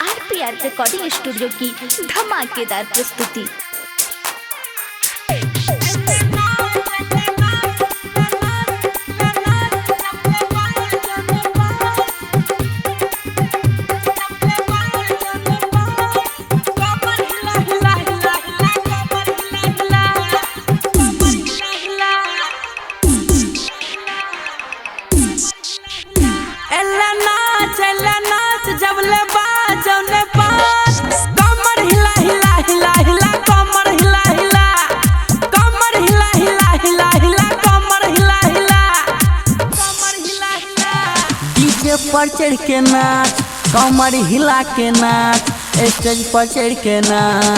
RPR recording studio की धमाकेदार प्रस्तुति। पर चढ़ के नाच, कमर हिला के नाच, स्टेज पर चढ़ के नाच,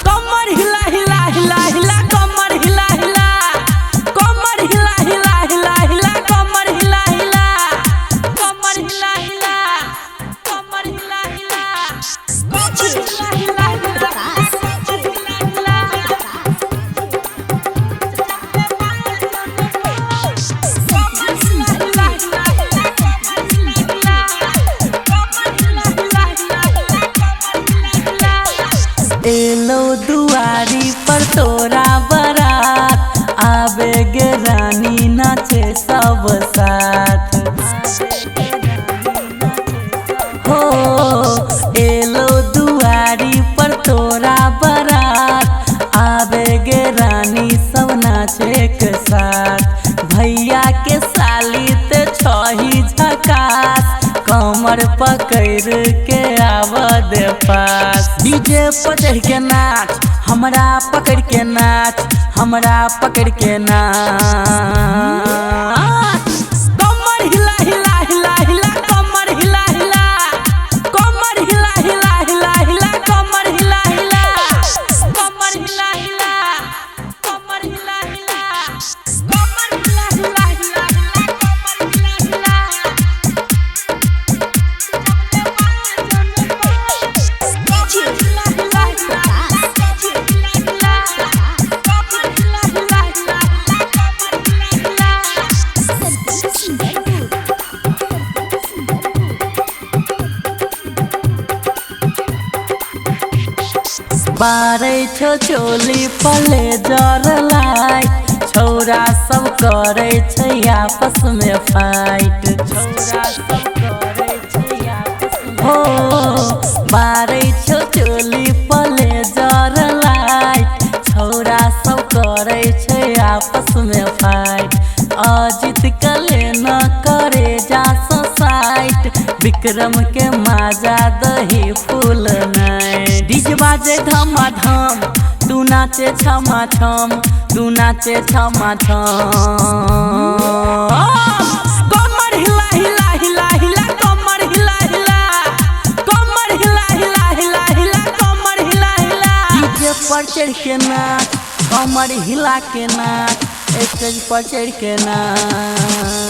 कमर हिला हिला हिला हिला, कमर हिला हिला, कमर हिला हिला हिला हिला, कमर हिला हिला, कमर हिला हिला, कमर हिला हिला, कमर हिला हिला हिला। एलो दुआरी पर तोरा बारात, आवे गे रानी नाचे सब साथ हो। एलो दुआरी पर तोरा बारात, आवे गे रानी सब नाचे के साथ। भैया के साली ते छही झकास, कमर पकड़ के आव दे पास। डीजे पर चढ़ के नाच, हमरा पकड़ के नाच, हमरा पकड़ के नाच, कमर हिला हिला हिला हिला, कमर हिला हिला, कमर हिला हिला हिला हिला, कमर हिला हिला, कमर हिला हिला, कमर हिला हिला, कमर हिला हिला हिला हिला, कमर हिला हिला। बारे छो चोली पले जर लाइट, छौरा सब करे छै आपस में फाइट, छौरा सब करे छै आपस में हो। बारे छो चोली पले जर लाइट, छौरा सब करे छै आपस में फाइट। अजित कले न करे जा साइट, विक्रम के माजा दही फूल नहीं। डीजे बाजे धमाधम, तू नाचे छमा छम, तू नाचे छमा छम, कमर हिला हिला हिला हिला, कमर हिला हिला, कमर हिला हिला हिला हिला, कमर हिला हिला। डीजे पर चढ़ के नाच, कमर हिला के नाच, स्टेज पर चढ़ के नाच।